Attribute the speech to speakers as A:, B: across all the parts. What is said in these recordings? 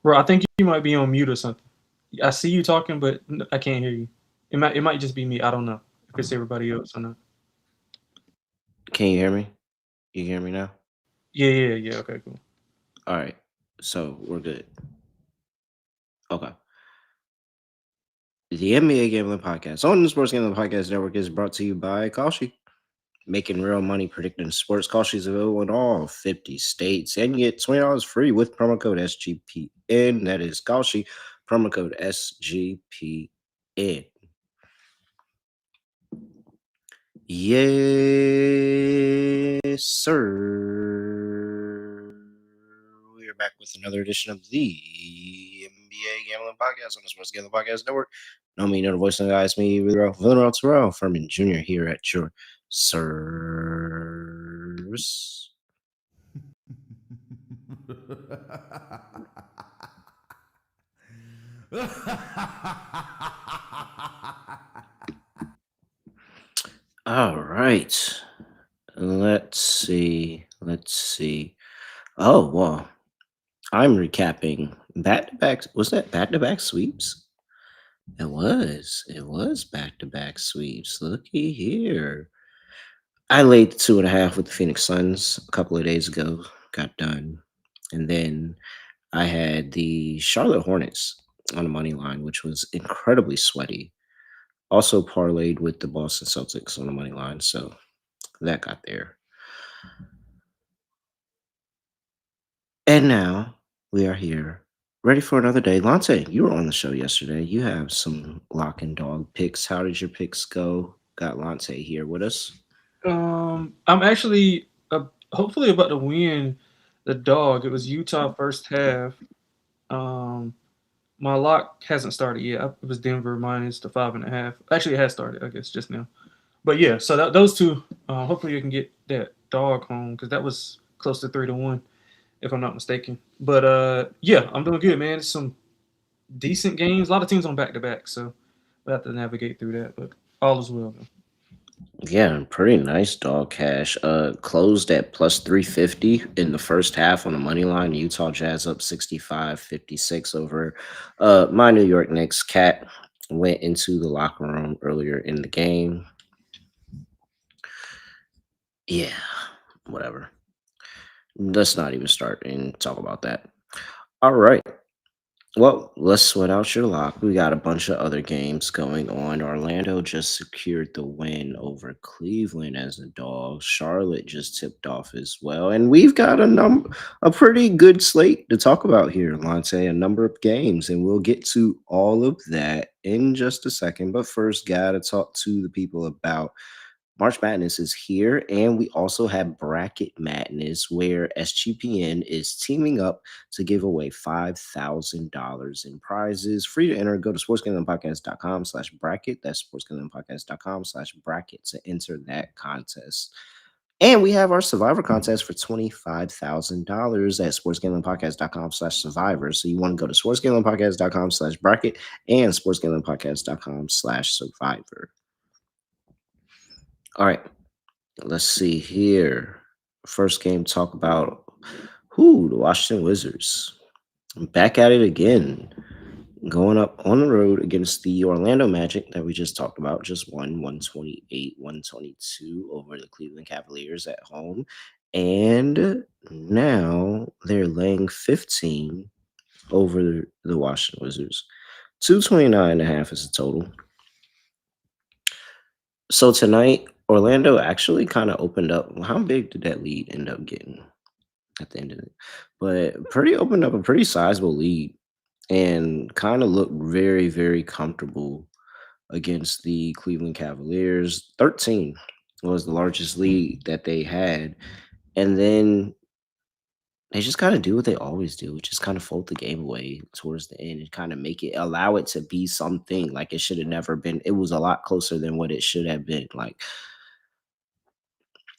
A: Bro, I think you might be on mute or something. I see you talking, but I can't hear you. It might just be me. I don't know if it's everybody else or not.
B: Can you hear me? You hear me now?
A: Yeah, yeah, yeah. Okay, cool.
B: All right. So we're good. Okay. The NBA Gambling Podcast on the Sports Gambling Podcast Network is brought to you by Kalshi. Making real money predicting sports. Kalshi is available in all 50 states, and you get $20 free with promo code SGPN. That is Kalshi, promo code SGPN. Yes, sir. We are back with another edition of the NBA Gambling Podcast on the Sports Gambling Podcast Network. No, me, no, the voice of the guy, it's me, Terrell Furman Jr. here at your service. All right. Let's see. Oh, well, I'm recapping back to back. Was that back to back sweeps? It was. It was back to back sweeps. Looky here. I laid the 2.5 with the Phoenix Suns a couple of days ago. Got done. And then I had the Charlotte Hornets on the money line, which was incredibly sweaty. Also parlayed with the Boston Celtics on the money line. So that got there. And now we are here, ready for another day. Lonte, you were on the show yesterday. You have some lock and dog picks. How did your picks go? Got Lonte here with us.
A: I'm actually hopefully about to win the dog. It was Utah first half. Um, my lock hasn't started yet. It was Denver minus the 5.5. Actually, it has started, I guess, just now. But yeah, so those two. Hopefully, you can get that dog home because that was close to 3-1, if I'm not mistaken. But yeah, I'm doing good, man. It's some decent games. A lot of teams on back to back, so we have to navigate through that. But all is well. Though.
B: Yeah, pretty nice dog cash. Closed at plus 350 in the first half on the money line. Utah Jazz up 65-56 over my New York Knicks. Cat went into the locker room earlier in the game. Yeah, whatever. Let's not even start and talk about that. All right. Well, let's sweat out your lock. We got a bunch of other games going on. Orlando just secured the win over Cleveland as a dog. Charlotte just tipped off as well. And we've got a pretty good slate to talk about here, Lonte, a number of games. And we'll get to all of that in just a second. But first, gotta talk to the people about March Madness is here, and we also have Bracket Madness, where SGPN is teaming up to give away $5,000 in prizes. Free to enter. Go to sportsgamblingpodcast.com/bracket. That's sportsgamblingpodcast.com/bracket to enter that contest. And we have our Survivor contest for $25,000 at sportsgamblingpodcast.com/survivor. So you want to go to sportsgamblingpodcast.com/bracket and sportsgamblingpodcast.com/survivor. All right. Let's see here. First game, talk about the Washington Wizards. Back at it again. Going up on the road against the Orlando Magic that we just talked about. Just won 128-122 over the Cleveland Cavaliers at home. And now they're laying 15 over the Washington Wizards. 229.5 is the total. So tonight, Orlando actually kind of opened up. How big did that lead end up getting at the end of it? But pretty opened up a pretty sizable lead and kind of looked very, very comfortable against the Cleveland Cavaliers. 13 was the largest lead that they had. And then they just kind of do what they always do, which is kind of fold the game away towards the end and kind of allow it to be something like it should have never been. It was a lot closer than what it should have been.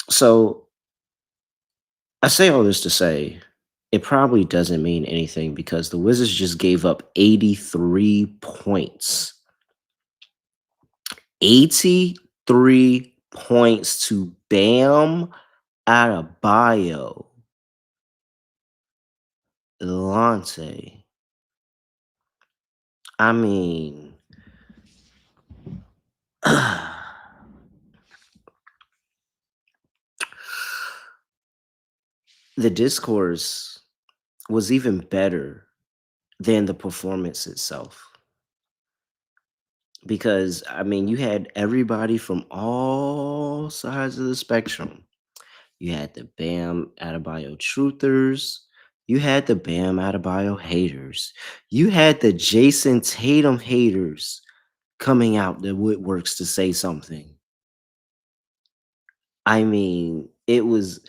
B: So I say all this to say it probably doesn't mean anything because the Wizards just gave up 83 points. 83 points to Bam Adebayo. Lonte. I mean, the discourse was even better than the performance itself. Because I mean, you had everybody from all sides of the spectrum. You had the Bam Adebayo truthers. You had the Bam Adebayo haters. You had the Jason Tatum haters coming out the woodworks to say something. I mean, it was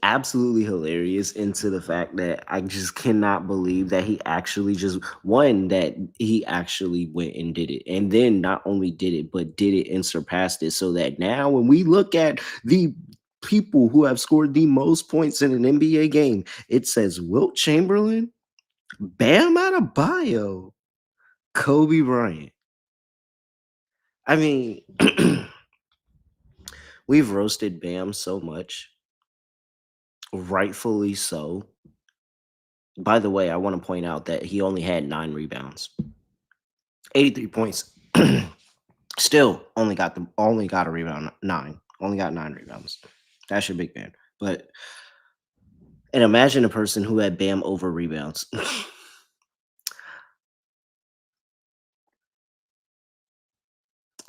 B: absolutely hilarious into the fact that I just cannot believe that he actually just one that he actually went and did it. And then not only did it, but did it and surpassed it. So that now when we look at the people who have scored the most points in an NBA game, it says Wilt Chamberlain, Bam Adebayo, Kobe Bryant. I mean, we've roasted Bam so much, rightfully so. By the way, I want to point out that he only had 9 rebounds, 83 points. Still only got a rebound, 9. Only got 9 rebounds. That's your big man. But and imagine a person who had Bam over rebounds.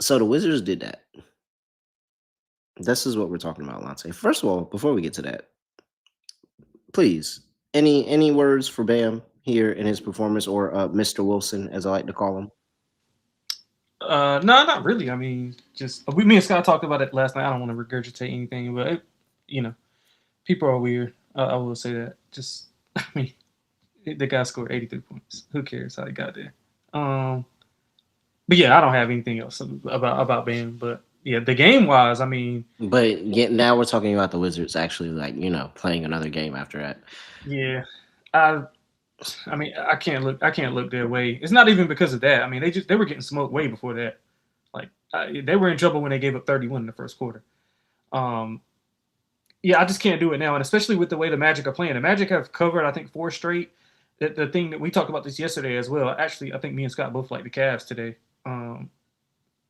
B: So the Wizards did that. This is what we're talking about, Lonte. First of all, before we get to that, please, any words for Bam here in his performance, or Mr. Wilson, as I like to call him?
A: No, not really. I mean, just me and Scott talked about it last night. I don't want to regurgitate anything, but you know, people are weird. I will say that. Just, I mean, the guy scored 83 points. Who cares how he got there? Um, but yeah, I don't have anything else about Bam. But yeah, the game wise, I mean,
B: But yet now we're talking about the Wizards actually, like, playing another game after that.
A: yeah, I I mean, I can't look their way. It's not even because of that. I mean, they were getting smoked way before that. Like they were in trouble when they gave up 31 in the first quarter. Um, yeah, I just can't do it now, and especially with the way the Magic are playing. The Magic have covered, I think, 4 straight. The thing that we talked about this yesterday as well. Actually, I think me and Scott both like the Cavs today.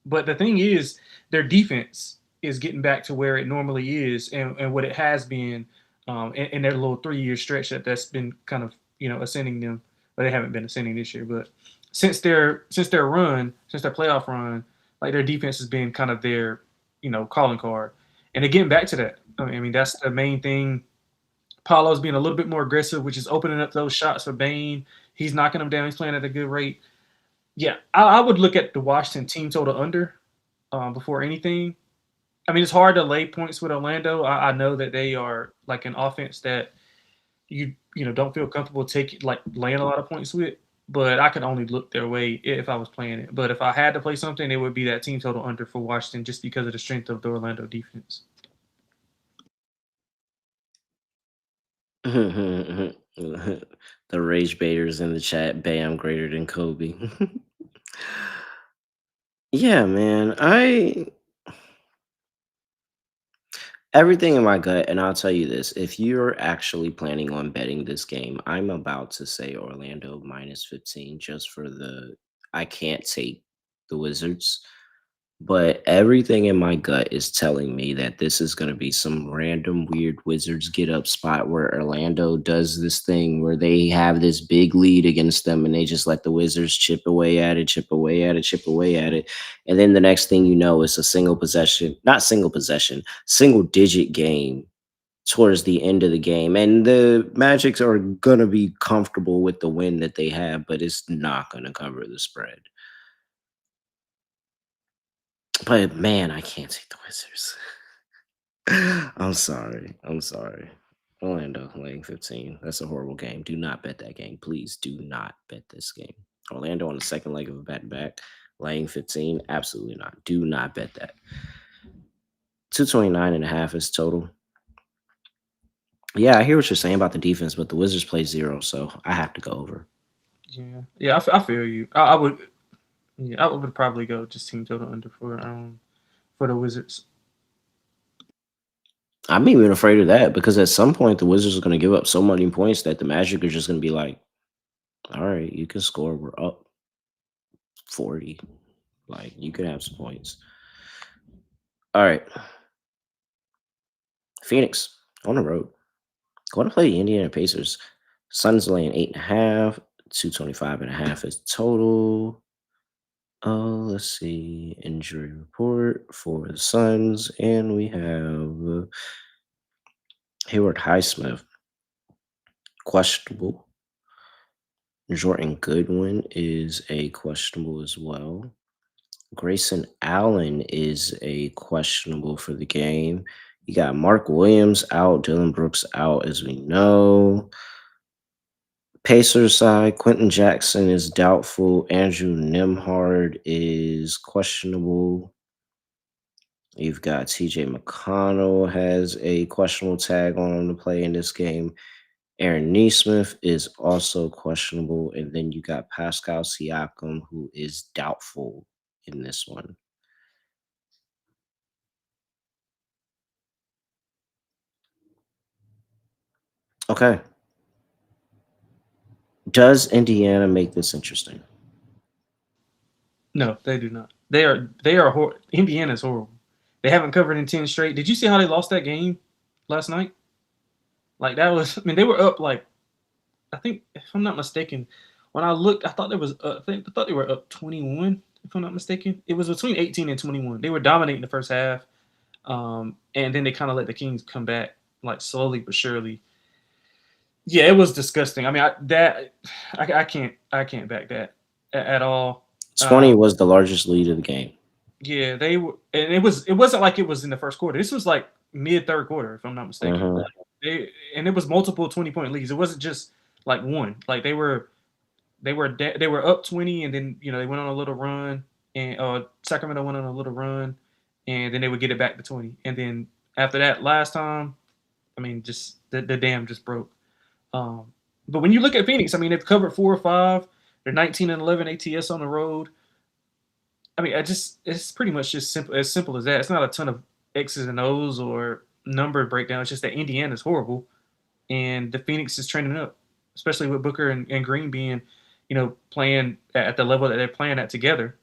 A: But the thing is, their defense is getting back to where it normally is, and what it has been in their little 3 year stretch that's been kind of ascending them. But they haven't been ascending this year. But since their playoff run, like their defense has been kind of their calling card, and they're getting back to that. I mean that's the main thing. Paulo's being a little bit more aggressive, which is opening up those shots for Bane. He's knocking them down. He's playing at a good rate. Yeah, I would look at the Washington team total under before anything. I mean, it's hard to lay points with Orlando. I know that they are like an offense that don't feel comfortable taking like laying a lot of points with. But I could only look their way if I was playing it. But if I had to play something, it would be that team total under for Washington, just because of the strength of the Orlando defense.
B: The rage baiters in the chat, Bam greater than Kobe. Yeah, man. I Everything in my gut, and I'll tell you this: if you're actually planning on betting this game, I'm about to say Orlando minus 15, just for the I can't take the Wizards. But everything in my gut is telling me that this is going to be some random weird Wizards get up spot where Orlando does this thing where they have this big lead against them and they just let the Wizards chip away at it, chip away at it, chip away at it. And then the next thing you know, it's a single possession, not single possession, single digit game towards the end of the game. And the Magics are going to be comfortable with the win that they have, but it's not going to cover the spread. But man, I can't take the Wizards. I'm sorry. I'm sorry. Orlando laying 15. That's a horrible game. Do not bet that game. Please do not bet this game. Orlando on the second leg of a back to back, laying 15. Absolutely not. Do not bet that. 229.5 is total. Yeah, I hear what you're saying about the defense, but the Wizards play 0, so I have to go over.
A: Yeah, yeah, I feel you. I would, yeah, I would probably go just team total under for the Wizards.
B: I'm even afraid of that because at some point the Wizards are going to give up so many points that the Magic are just going to be like, all right, you can score. We're up. 40. Like you could have some points. All right, Phoenix on the road. Going to play the Indiana Pacers. Suns laying 8.5. 225.5 is total. Oh, let's see. Injury report for the Suns, and we have Hayward Highsmith questionable. Jordan Goodwin is a questionable as well. Grayson Allen is a questionable for the game. You got Mark Williams out, Dylan Brooks out, as we know. Pacers side, Quentin Jackson is doubtful. Andrew Nemhard is questionable. You've got TJ McConnell has a questionable tag on him to play in this game. Aaron Nesmith is also questionable. And then you got Pascal Siakam, who is doubtful in this one. Okay. Does Indiana make this interesting?
A: No, they do not. Indiana's horrible. They haven't covered in 10 straight. Did you see how they lost that game last night? Like that was, I mean, they were up like, I think if I'm not mistaken, when I looked, I thought there was I thought they were up 21 if I'm not mistaken. It was between 18 and 21. They were dominating the first half. And then they kind of let the Kings come back like slowly but surely. Yeah, it was disgusting. I mean, I can't back that at all.
B: 20 was the largest lead of the game.
A: Yeah, they were, and it wasn't like it was in the first quarter. This was like mid third quarter, if I'm not mistaken.
B: Mhm.
A: Like and it was multiple 20-point leads. It wasn't just like one. Like they were up 20, and then they went on a little run, and Sacramento went on a little run, and then they would get it back to 20, and then after that last time, I mean, just the dam just broke. But when you look at Phoenix, I mean, they've covered 4 or 5. They're 19-11 ATS on the road. I mean, it's pretty much just simple as that. It's not a ton of X's and O's or number breakdown. It's just that Indiana is horrible, and the Phoenix is trending up, especially with Booker and Green being, playing at the level that they're playing at together.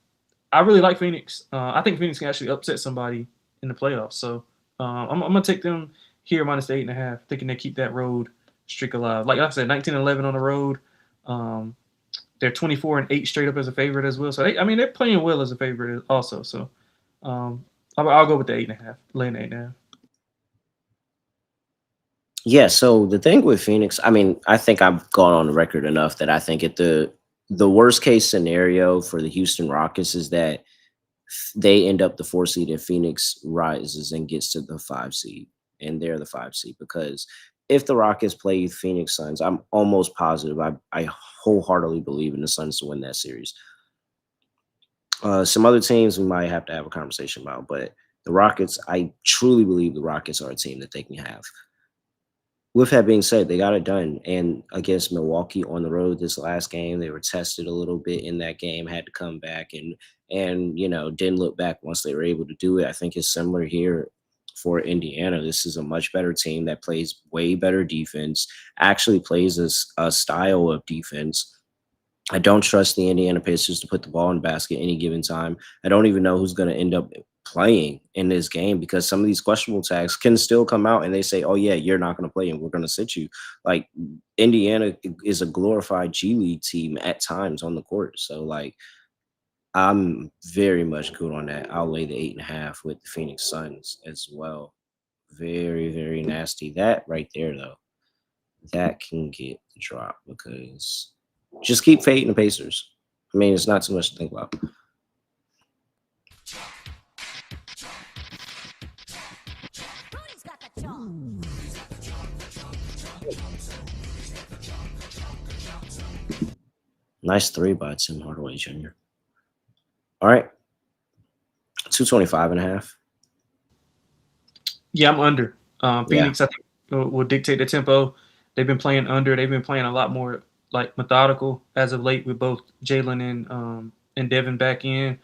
A: I really like Phoenix. I think Phoenix can actually upset somebody in the playoffs. So I'm gonna take them here minus the 8.5, thinking they keep that road streak alive. Like I said, 19-11 on the road. Um, they're 24-8 straight up as a favorite as well. So they're playing well as a favorite also. So I'll go with the 8.5, laying 8.5.
B: Yeah, so the thing with Phoenix, I mean, I think I've gone on the record enough that I think the worst case scenario for the Houston Rockets is that they end up the 4 seed and Phoenix rises and gets to the 5 seed, and they're the 5 seed. Because if the Rockets play Phoenix Suns, I'm almost positive. I wholeheartedly believe in the Suns to win that series. Some other teams we might have to have a conversation about, but the Rockets, I truly believe the Rockets are a team that they can have. With that being said, they got it done. And against Milwaukee on the road this last game, they were tested a little bit in that game, had to come back and didn't look back once they were able to do it. I think it's similar here for Indiana. This is a much better team that plays way better defense, actually plays a style of defense. I don't trust the Indiana Pacers to put the ball in the basket any given time. I don't even know who's going to end up playing in this game because some of these questionable tags can still come out and they say, oh, yeah, you're not going to play and we're going to sit you. Like Indiana is a glorified G League team at times on the court. So, like, I'm very much good on that. I'll lay the 8.5 with the Phoenix Suns as well. Very, very nasty. That right there, though, that can get the drop because just keep fading the Pacers. I mean, it's not too much to think about. Nice 3 by Tim Hardaway Jr. All right. 225.5.
A: Yeah, I'm under.
B: Yeah.
A: Phoenix, I think, will dictate the tempo. They've been playing under. They've been playing a lot more like methodical as of late with both Jalen and Devin back in.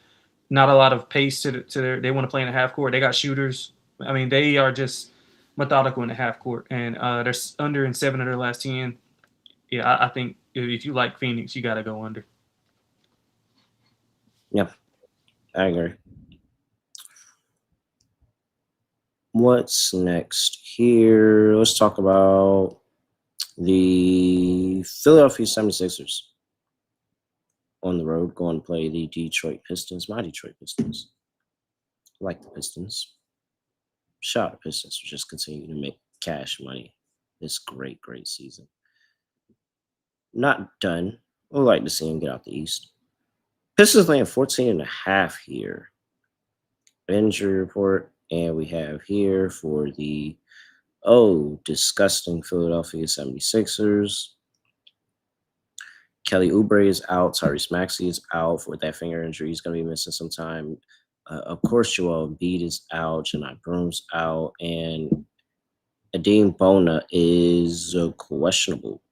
A: Not a lot of pace to their. They want to play in the half court. They got shooters. I mean, they are just methodical in the half court, and they're under in 7 of their last 10. Yeah, I think if you like Phoenix, you got to go under.
B: Yeah, I agree. What's next here? Let's talk about the Philadelphia 76ers on the road going to play the Detroit Pistons. My Detroit Pistons. I like the Pistons. Shout out to Pistons for just continuing to make cash money this great season. Not done. We'd like to see him get out the East. Pistons laying 14.5 here. Injury report. And we have here for the disgusting Philadelphia 76ers. Kelly Oubre is out. Tyrese Maxey is out with that finger injury. He's going to be missing some time. Of course, Joel Embiid is out. Janai Broom's out. And Adeem Bona is questionable.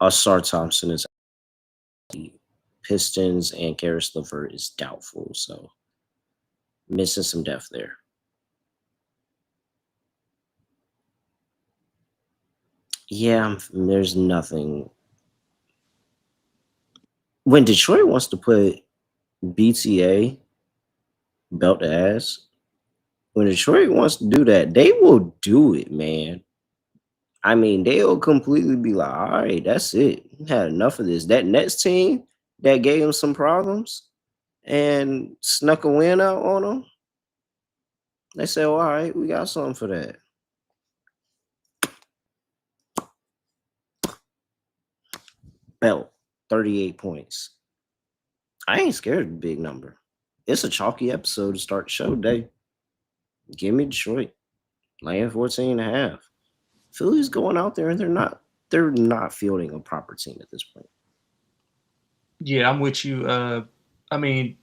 B: Ausar Thompson is out. Pistons and Karis LeVert is doubtful. So missing some depth there. Yeah, there's nothing. When Detroit wants to put BTA belt to ass, when Detroit wants to do that, they will do it, man. I mean, they'll completely be like, all right, that's it. We had enough of this. That Nets team that gave them some problems and snuck a win out on them, they say, well, all right, we got something for that. Belt, 38 points. I ain't scared of the big number. It's a chalky episode to start the show day. Give me Detroit. Laying 14.5. Philly's going out there and they're not fielding a proper team at this point.
A: Yeah, I'm with you. I mean,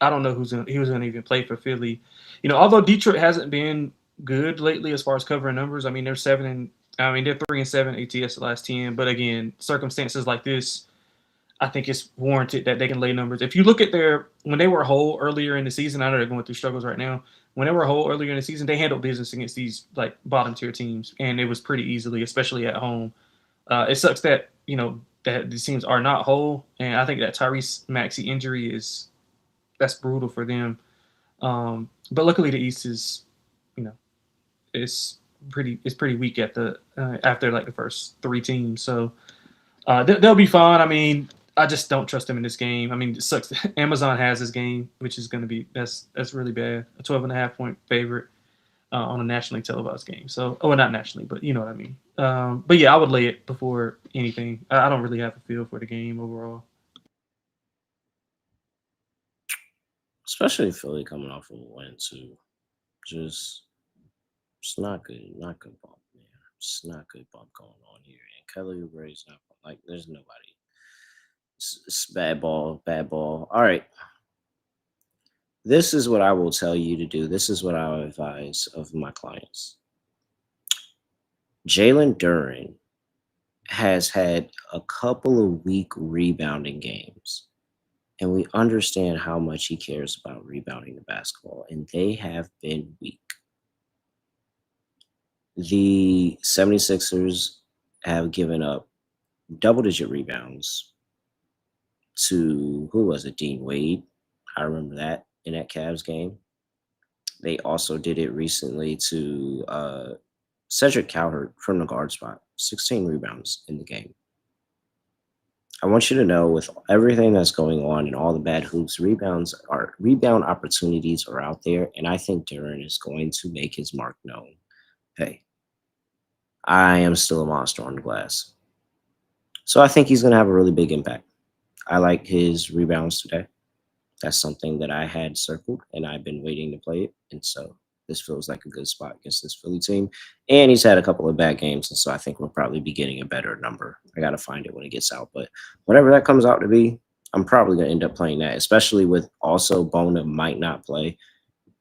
A: I don't know who's he was going to even play for Philly. Although Detroit hasn't been good lately as far as covering numbers. I mean, they're 3-7 ATS the last 10. But again, circumstances like this, I think it's warranted that they can lay numbers. If you look at when they were whole earlier in the season, I know they're going through struggles right now. When they were whole earlier in the season, they handled business against these like bottom tier teams, and it was pretty easily, especially at home. It sucks that that these teams are not whole, and I think that Tyrese Maxey injury that's brutal for them. But luckily, the East is, you know, it's pretty weak at the after like the first three teams. So they'll be fine. I mean, I just don't trust them in this game. I mean, it sucks. Amazon has this game, which is going to be that's really bad. A 12.5 point favorite on a nationally televised game. So, not nationally, but you know what I mean. But yeah, I would lay it before anything. I don't really have a feel for the game overall.
B: Especially Philly coming off of a win too. Just it's not good. Not good bump, man. It's not good bump going on here. And Kelly Oubre's not like there's nobody. It's bad ball, bad ball. All right. This is what I will tell you to do. This is what I will advise of my clients. Jalen Duren has had a couple of weak rebounding games, and we understand how much he cares about rebounding the basketball, and they have been weak. The 76ers have given up double-digit rebounds to, who was it, Dean Wade? I remember that in that Cavs game. They also did it recently to Cedric Cowherd from the guard spot, 16 rebounds in the game. I want you to know, with everything that's going on and all the bad hoops, rebound opportunities are out there, and I think Duren is going to make his mark known. Hey, I am still a monster on the glass. So I think he's going to have a really big impact. I like his rebounds today. That's something that I had circled, and I've been waiting to play it. And so this feels like a good spot against this Philly team. And he's had a couple of bad games, and so I think we'll probably be getting a better number. I got to find it when it gets out. But whatever that comes out to be, I'm probably going to end up playing that, especially with also Bona might not play.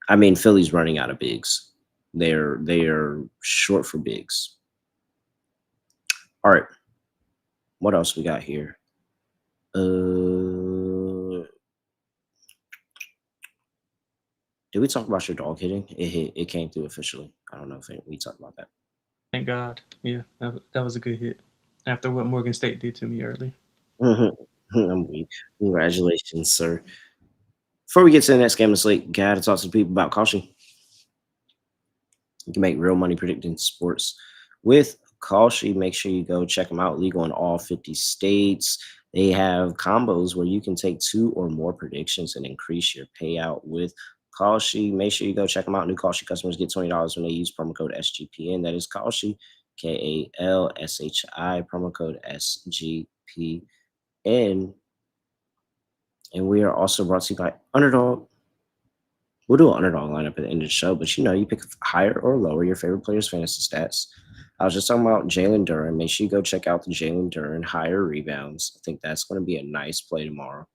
B: I mean, Philly's running out of bigs. They're short for bigs. All right. What else we got here? Did we talk about your dog hitting? It came through officially. I don't know if we talked about that.
A: Thank God. Yeah, that was a good hit. after what Morgan State did to me early.
B: I'm weak. Congratulations, sir. Before we get to the next game of the slate, gotta talk to the people about caution. You can make real money predicting sports with Kalshi. Make sure you go check them out. Legal in all 50 states. They have combos where you can take 2 or more predictions and increase your payout with Kalshi. Make sure you go check them out. New Kalshi customers get $20 when they use promo code SGPN. That is Kalshi, KALSHI, promo code SGPN. And we are also brought to you by Underdog. We'll do an underdog lineup at the end of the show, but you pick higher or lower your favorite players' fantasy stats. I was just talking about Jalen Duren. Make sure you go check out the Jalen Duren higher rebounds. I think that's going to be a nice play tomorrow.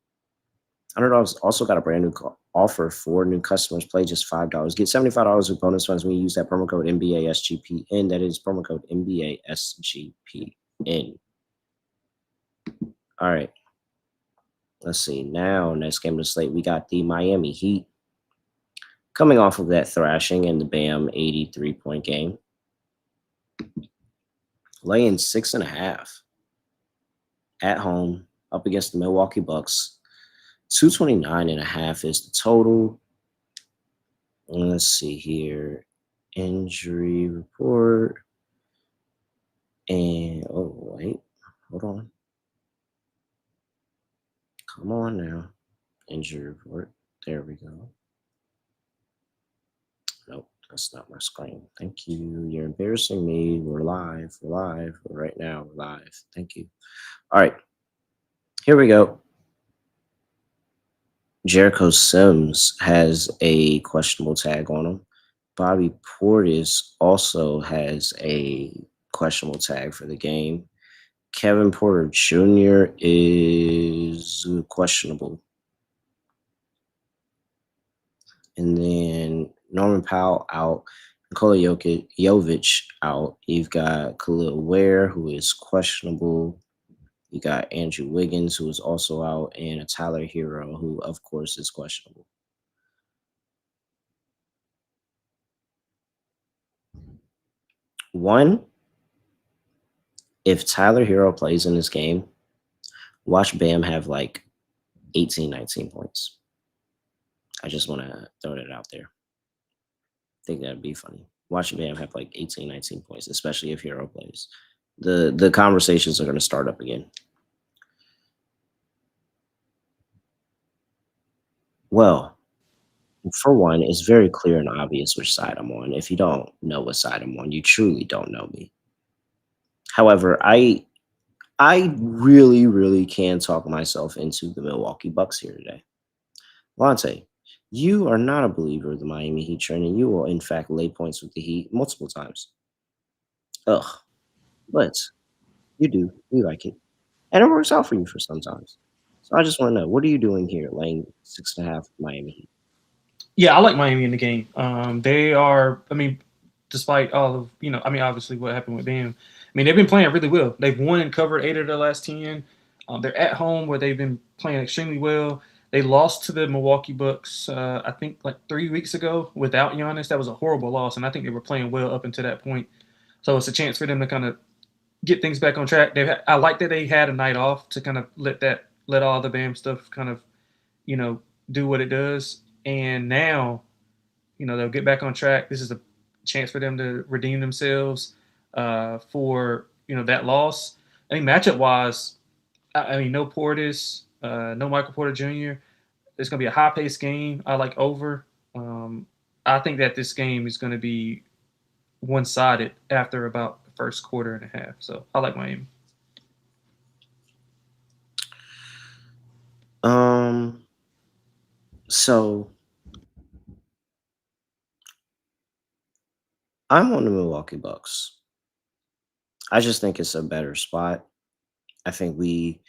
B: Underdog's also got a brand new offer for new customers. Play just $5. Get $75 with bonus funds when you use that promo code NBASGPN. That is promo code NBASGPN. All right. Let's see. Now, next game of the slate, we got the Miami Heat. Coming off of that thrashing in the Bam 83-point game. Laying 6.5 at home up against the Milwaukee Bucks. 229.5 is the total. Let's see here. Injury report. And, oh, wait. Hold on. Come on now. Injury report. There we go. Nope, that's not my screen. Thank you. You're embarrassing me. We're live. We're live. Right now, we're live. Thank you. All right. Here we go. Jericho Sims has a questionable tag on him. Bobby Portis also has a questionable tag for the game. Kevin Porter Jr. is questionable. And then Norman Powell out, Nikola Jovic out. You've got Khalil Ware, who is questionable. You got Andrew Wiggins, who is also out, and a Tyler Hero, who, of course, is questionable. One, if Tyler Hero plays in this game, watch Bam have like 18, 19 points. I just want to throw that out there. I think that'd be funny. Watch Bam have like 18, 19 points, especially if Hero plays. The conversations are going to start up again. Well, for one, it's very clear and obvious which side I'm on. If you don't know what side I'm on, you truly don't know me. However, I really, really can talk myself into the Milwaukee Bucks here today. Lonte, you are not a believer of the Miami Heat train, and you will, in fact, lay points with the Heat multiple times. Ugh. But you do. You like it. And it works out for you for sometimes. So I just want to know, what are you doing here laying 6.5 Miami Heat?
A: Yeah, I like Miami in the game. They are, I mean, despite all of, obviously what happened with them, I mean, they've been playing really well. They've won and covered 8 of their last 10. They're at home where they've been playing extremely well. They lost to the Milwaukee Bucks, I think, like 3 weeks ago without Giannis. That was a horrible loss, and I think they were playing well up until that point. So it's a chance for them to kind of get things back on track. I like that they had a night off to kind of let all the Bam stuff kind of, you know, do what it does. And now, they'll get back on track. This is a chance for them to redeem themselves for that loss. I think matchup wise, I mean, no Portis, no Michael Porter Jr. It's going to be a high paced game. I like over. I think that this game is going to be one sided after about the first quarter and a half. So I like Miami.
B: So I'm on the Milwaukee Bucks. I just think it's a better spot. I think we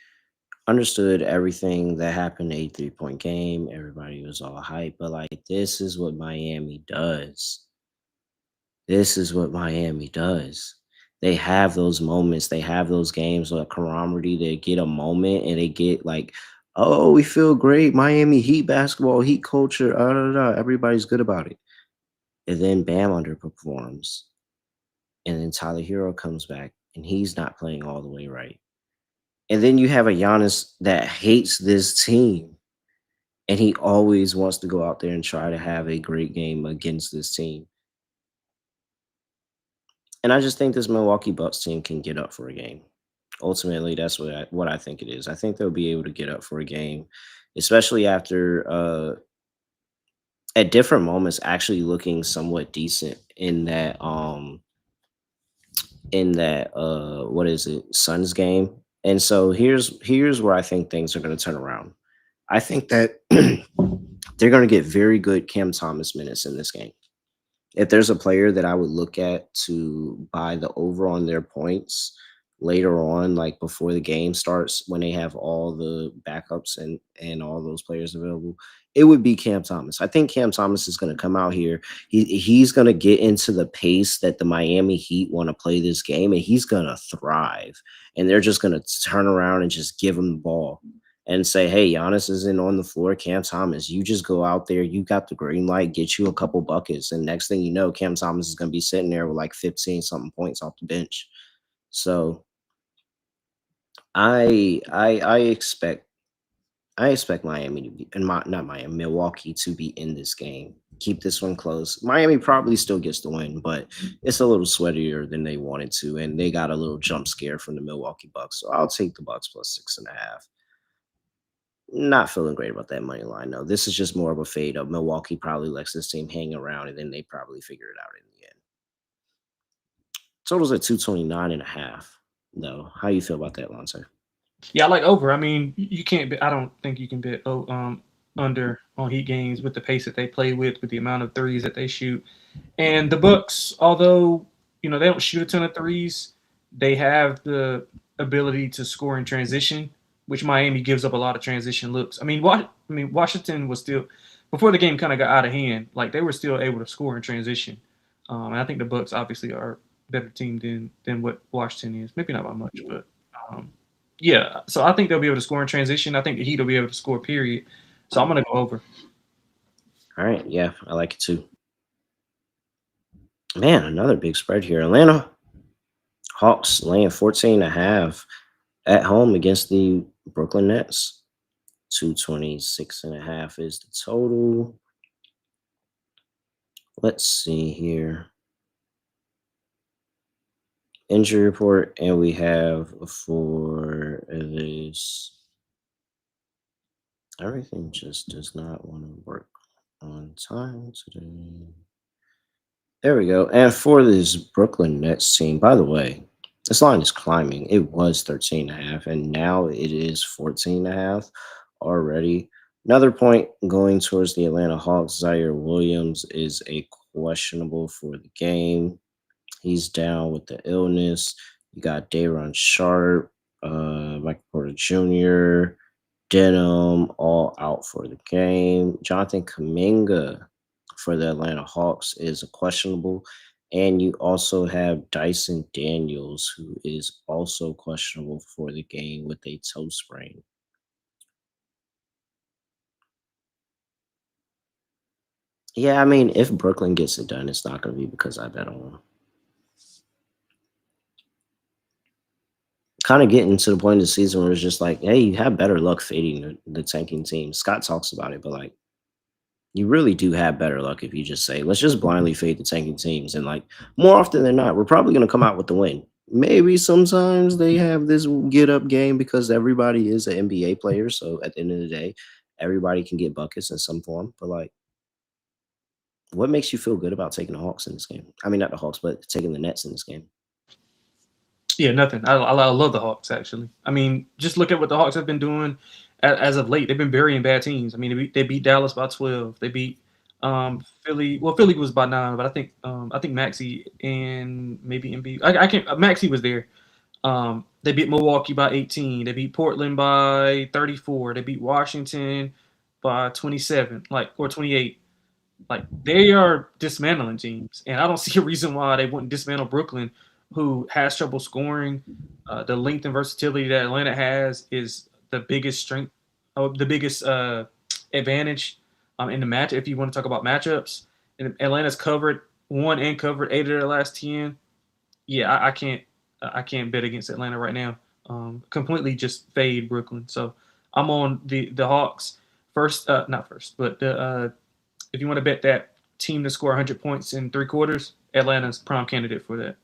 B: understood everything that happened, a 3-point game. Everybody was all hype, but like, this is what Miami does. This is what Miami does. They have those moments. They have those games with camaraderie. They get a moment and they get like, oh, we feel great. Miami Heat basketball, Heat culture. Everybody's good about it. And then Bam underperforms. And then Tyler Hero comes back and he's not playing all the way right. And then you have a Giannis that hates this team, and he always wants to go out there and try to have a great game against this team. And I just think this Milwaukee Bucks team can get up for a game. Ultimately, that's what I think it is. I think they'll be able to get up for a game, especially after at different moments actually looking somewhat decent in that what is it, Suns game. And so here's where I think things are going to turn around. I think that they're going to get very good Cam Thomas minutes in this game. If there's a player that I would look at to buy the over on their points later on, like before the game starts, when they have all the backups and all those players available, it would be Cam Thomas. I think Cam Thomas is going to come out here. He's going to get into the pace that the Miami Heat want to play this game, and he's going to thrive. And they're just going to turn around and just give him the ball and say, hey, Giannis isn't on the floor. Cam Thomas, you just go out there. You got the green light, get you a couple buckets. And next thing you know, Cam Thomas is going to be sitting there with like 15 something points off the bench. So I expect Miami to be, and not Miami, Milwaukee to be in this game. Keep this one close. Miami probably still gets the win, but it's a little sweatier than they wanted to, and they got a little jump scare from the Milwaukee Bucks. So I'll take the Bucks plus 6.5. Not feeling great about that money line. No, this is just more of a fade up. Milwaukee probably lets this team hang around, and then they probably figure it out in the end. Totals at 229.5, though. How you feel about that, Lonte?
A: Yeah, I like over. I mean, you can't. I don't think you can bet under on Heat games with the pace that they play with the amount of threes that they shoot. And the Bucks, although they don't shoot a ton of threes, they have the ability to score in transition, which Miami gives up a lot of transition looks. Washington was still before the game kind of got out of hand. Like they were still able to score in transition. And I think the Bucks obviously are a better team than what Washington is. Maybe not by much, but um, yeah. So I think they'll be able to score in transition. I think the Heat will be able to score. Period. So I'm gonna go over.
B: All right, yeah, I like it too. Man, another big spread here. Atlanta Hawks laying 14.5 at home against the Brooklyn Nets. 226.5 is the total. Let's see here. Injury report, and we have for this. Everything just does not want to work on time today. There we go. And for this Brooklyn Nets team, by the way, this line is climbing. It was 13.5, and now it is 14.5 already. Another point going towards the Atlanta Hawks. Zaire Williams is a questionable for the game. He's down with the illness. You got Dayron Sharp, Michael Porter Jr., Denham all out for the game. Jonathan Kuminga for the Atlanta Hawks is a questionable. And you also have Dyson Daniels, who is also questionable for the game with a toe sprain. Yeah, I mean, if Brooklyn gets it done, it's not going to be because I bet on them. Kind of getting to the point of the season where it's just like, hey, you have better luck fading the tanking team. Scott talks about it, but like, you really do have better luck if you just say, let's just blindly fade the tanking teams. And like, more often than not, we're probably going to come out with the win. Maybe sometimes they have this get up game because everybody is an NBA player. So at the end of the day, everybody can get buckets in some form. But like, what makes you feel good about taking the Hawks in this game? I mean, not the Hawks, but taking the Nets in this game.
A: Yeah, nothing. I love the Hawks actually. I mean, just look at what the Hawks have been doing as of late. They've been burying bad teams. I mean, they beat Dallas by 12. They beat Philly. Well, Philly was by 9, but I think Maxi and maybe MB. I can't. Maxi was there. They beat Milwaukee by 18. They beat Portland by 34. They beat Washington by 27, like or 28. Like they are dismantling teams, and I don't see a reason why they wouldn't dismantle Brooklyn, who has trouble scoring. The length and versatility that Atlanta has is the biggest strength, the biggest advantage in the match. If you want to talk about matchups, and Atlanta's covered 1 and covered 8 of their last 10. Yeah, I can't. I can't bet against Atlanta right now. Completely just fade Brooklyn. So I'm on the Hawks first. Not first, but the if you want to bet that team to score 100 points in 3 quarters, Atlanta's prime candidate for that.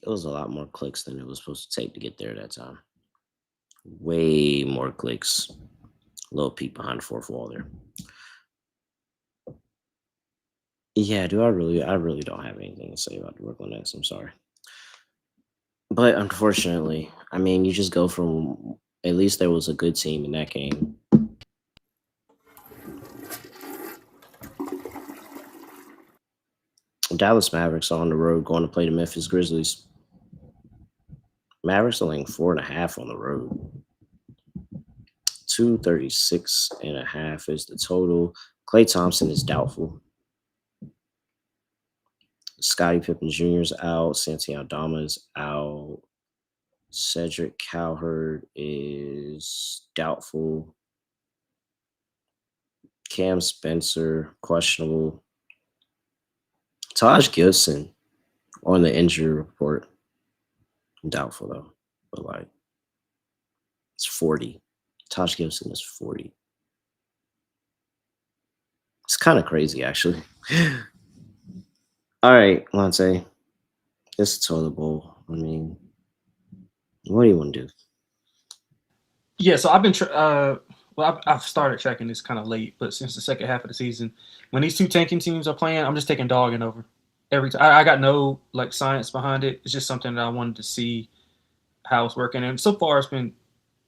B: It was a lot more clicks than it was supposed to take to get there that time. Way more clicks. Little peek behind the fourth wall there. Yeah, do I really don't have anything to say about the Brooklyn Nets. I'm sorry. But unfortunately, I mean, you just go from at least there was a good team in that game. Dallas Mavericks are on the road going to play the Memphis Grizzlies. Mavericks are laying 4.5 on the road. 236.5 is the total. Klay Thompson is doubtful. Scottie Pippen Jr. is out. Santi Aldama is out. Cedric Cowherd is doubtful. Cam Spencer, questionable. Taj Gibson on the injury report. Doubtful though. But like it's 40. Taj Gibson is 40. It's kind of crazy actually. All right, Lonte. It's a toilet bowl. I mean, what do you want to do?
A: Yeah, so I've been well, I've started tracking this kind of late, but since the second half of the season, when these two tanking teams are playing, I'm just taking dog and over every time. I got no like science behind it. It's just something that I wanted to see how it's working, and so far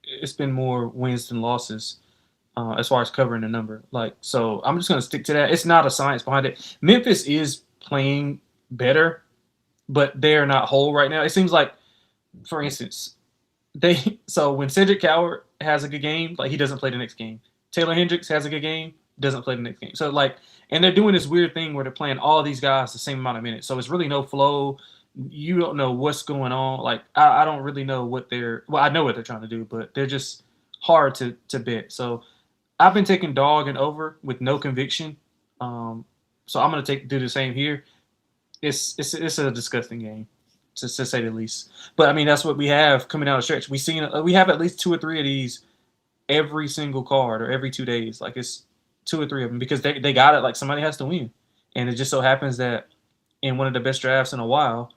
A: it's been more wins than losses as far as covering the number. Like, so I'm just gonna stick to that. It's not a science behind it. Memphis is playing better, but they're not whole right now. It seems like, for instance, they so when Cedric Coward has a good game, like he doesn't play the next game. Taylor Hendricks has a good game, doesn't play the next game. So like, and they're doing this weird thing where they're playing all these guys the same amount of minutes. So it's really no flow. You don't know what's going on. Like I don't really know what they're. Well, I know what they're trying to do, but they're just hard to bet. So I've been taking dog and over with no conviction. Um, so I'm gonna do the same here. It's a disgusting game, to say the least. But I mean, that's what we have coming out of stretch. We have at least two or three of these every single card or every 2 days. Like it's two or three of them because they got it. Like somebody has to win, and it just so happens that in one of the best drafts in a while,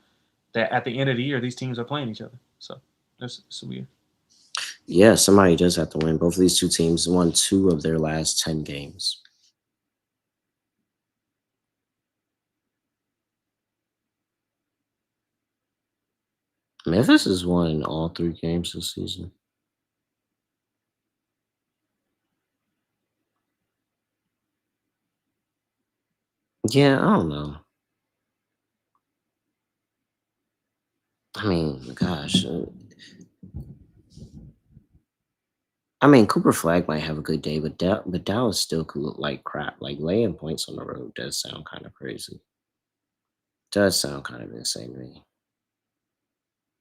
A: that at the end of the year these teams are playing each other. So that's weird.
B: Yeah, somebody does have to win. Both of these two teams won 2 of their last 10 games. Memphis has won all 3 games this season. Yeah, I don't know. I mean, gosh. I mean, Cooper Flag might have a good day, but Dallas still could look like crap. Like laying points on the road does sound kind of crazy. Does sound kind of insane to me.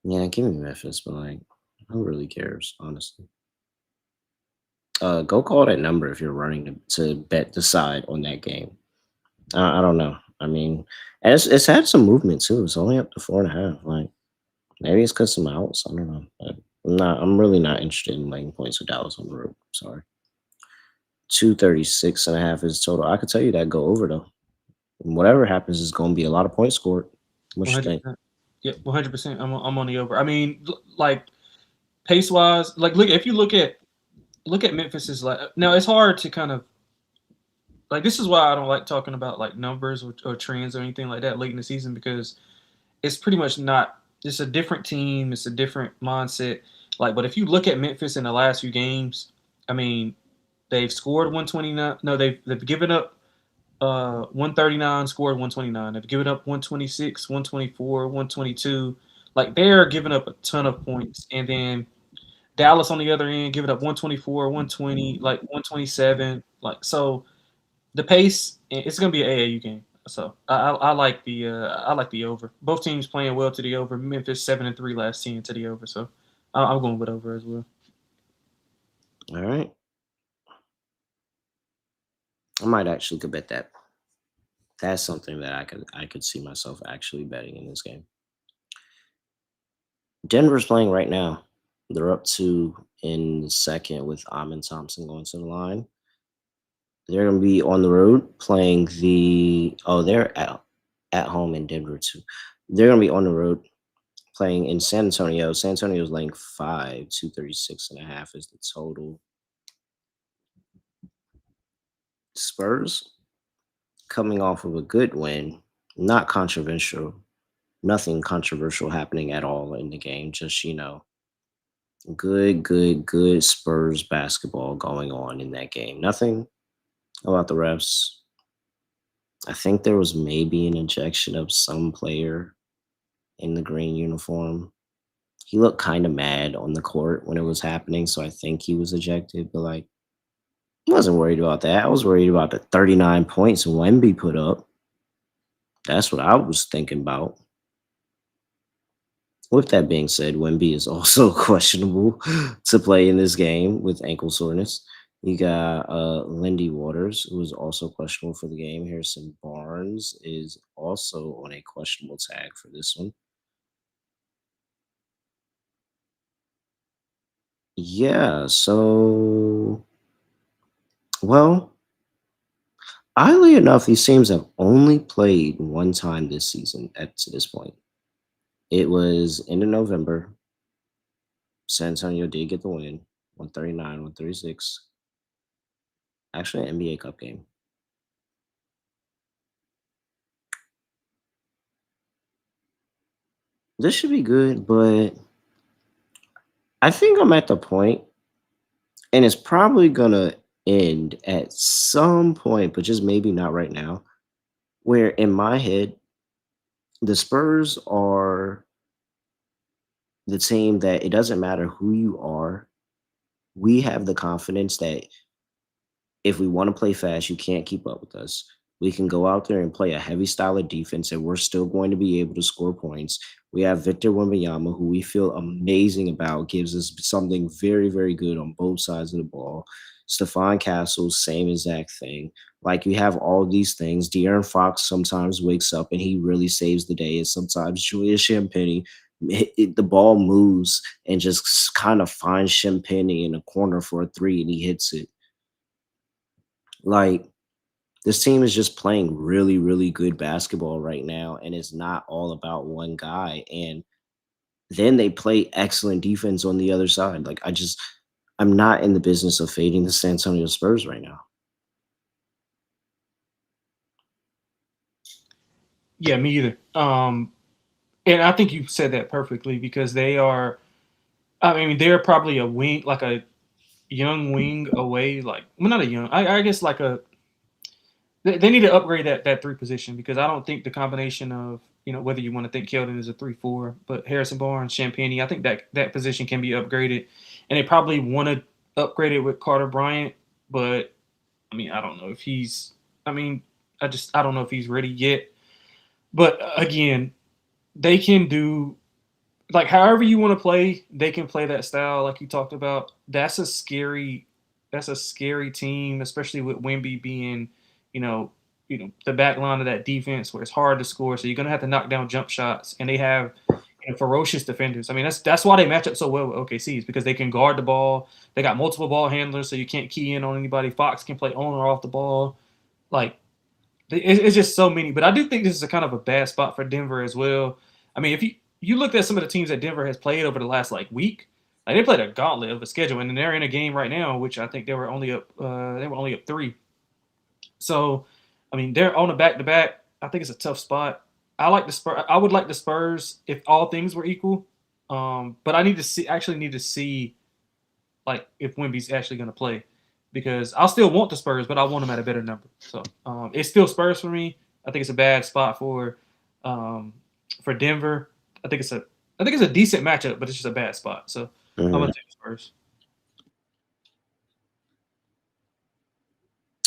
B: Yeah, give me Memphis, but like, who really cares, honestly? Go call that number if you're running to bet the side on that game. I don't know. I mean, it's had some movement too. It's only up to 4.5. Like maybe it's because some outs. I don't know. But I'm really not interested in laying points with Dallas on the road. Sorry. 236.5 is total. I could tell you that go over though. Whatever happens is going to be a lot of points scored. What
A: One
B: you
A: hundred
B: think?
A: percent. Yeah, 100%. I'm on the over. I mean, like pace wise, like look if you look at Memphis's like now it's hard to kind of like this is why I don't like talking about like numbers or trends or anything like that late in the season because it's pretty much not. It's a different team. It's a different mindset. Like, but if you look at Memphis in the last few games, I mean, they've scored 129. No, they've given up 139, scored 129. They've given up 126, 124, 122. Like they're giving up a ton of points. And then Dallas on the other end giving up 124, 120, like 127. Like so the pace it's going to be an AAU game. So I like the over. Both teams playing well to the over. Memphis 7-3 last 10 to the over. So I'm going with over as well.
B: All right. I might actually could bet that. That's something that I could see myself actually betting in this game. Denver's playing right now. They're up two in the second with Amon Thompson going to the line. They're going to be on the road playing they're at home in Denver too. They're going to be on the road playing in San Antonio. San Antonio's laying 236.5 is the total. Spurs coming off of a good win, not controversial, nothing controversial happening at all in the game. Just, good Spurs basketball going on in that game. Nothing about the refs. I think there was maybe an injection of some player in the green uniform. He looked kind of mad on the court when it was happening, so I think he was ejected. But I wasn't worried about that. I was worried about the 39 points Wemby put up. That's what I was thinking about. With that being said, Wemby is also questionable to play in this game with ankle soreness. You got Lindy Waters, who is also questionable for the game. Harrison Barnes is also on a questionable tag for this one. Yeah, so, well, oddly enough, these teams have only played one time this season to this point. It was end of November. San Antonio did get the win, 139, 136. Actually, an NBA Cup game. This should be good, but I think I'm at the point, and it's probably gonna end at some point, but just maybe not right now, where in my head, the Spurs are the team that it doesn't matter who you are. We have the confidence that if we want to play fast, you can't keep up with us. We can go out there and play a heavy style of defense, and we're still going to be able to score points. We have Victor Wembanyama, who we feel amazing about, gives us something very, very good on both sides of the ball. Stephon Castle, same exact thing. Like we have all these things. De'Aaron Fox sometimes wakes up and he really saves the day, and sometimes Julius Champagny, the ball moves and just kind of finds Champagny in a corner for a three, and he hits it. Like this team is just playing really, really good basketball right now, and it's not all about one guy. And then they play excellent defense on the other side. I'm not in the business of fading the San Antonio Spurs right now.
A: Yeah, me either. And I think you said that perfectly because they are. I mean, they're probably a wing, like a young wing away. Like, well, not a young. I guess like a. They need to upgrade that three position because I don't think the combination of whether you want to think Keldon is a 3-4, but Harrison Barnes, Champagny, I think that position can be upgraded, and they probably want to upgrade it with Carter Bryant, but I mean I don't know if he's. I mean I don't know if he's ready yet. But again, they can do like however you want to play, they can play that style like you talked about. That's a scary team, especially with Wemby being, you know, the back line of that defense where it's hard to score. So you're gonna have to knock down jump shots, and they have ferocious defenders. I mean, that's why they match up so well with OKC is because they can guard the ball. They got multiple ball handlers, so you can't key in on anybody. Fox can play on or off the ball. Like it's just so many. But I do think this is a kind of a bad spot for Denver as well. I mean, if you looked at some of the teams that Denver has played over the last week, like they played a gauntlet of a schedule, and they're in a game right now, which I think they were only up. They were only up 3. So, I mean, they're on a back to back. I think it's a tough spot. I like the Spurs. I would like the Spurs if all things were equal. But I need to see. Actually, need to see like if Wemby's actually going to play because I'll still want the Spurs, but I want them at a better number. So it's still Spurs for me. I think it's a bad spot um, for Denver. I think it's a I think it's a decent matchup, but it's just a bad spot. So I'm
B: Mhm.
A: gonna take the Spurs.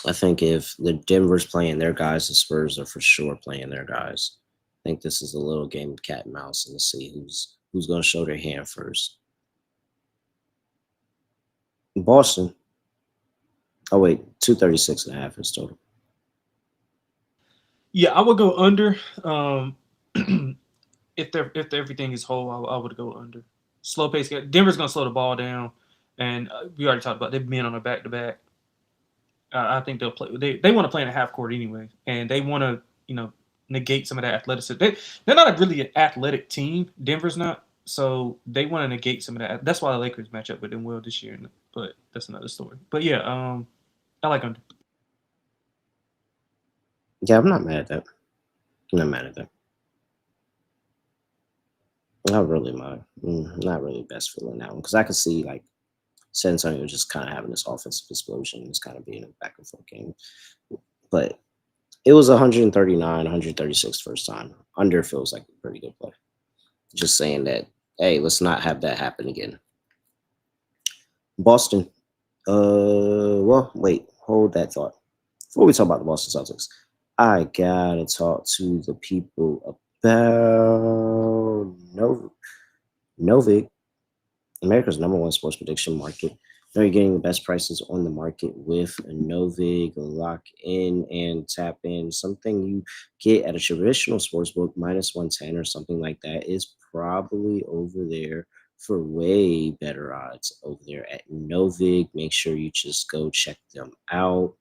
B: I think if the Denver's playing their guys, the Spurs are for sure playing their guys. I think this is a little game of cat and mouse and to see who's going to show their hand first. Boston. Oh wait, 236.5 is total.
A: Yeah, I would go under. If everything is whole, I would go under. Slow pace. Denver's gonna slow the ball down, and we already talked about they've been on a back to back. I think they'll play. They want to play in a half court anyway, and they want to negate some of that athleticism. They're not a really an athletic team. Denver's not, so they want to negate some of that. That's why the Lakers match up with them well this year. But that's another story. But yeah, I like under.
B: Yeah, I'm not mad at that. I'm not mad at that. Not really not really best feeling that one because I could see like San Antonio just kind of having this offensive explosion, just kind of being a back and forth game. But it was 139, 136 first time. Under feels like a pretty good play. Just saying that, hey, let's not have that happen again. Boston. Well, wait, hold that thought. Before we talk about the Boston Celtics, I gotta talk to the people about Novik, America's number one sports prediction market. Now you're getting the best prices on the market with Novig. Lock in and tap in. Something you get at a traditional sports book, minus 110 or something like that, is probably over there for way better odds over there at Novig. Make sure you just go check them out.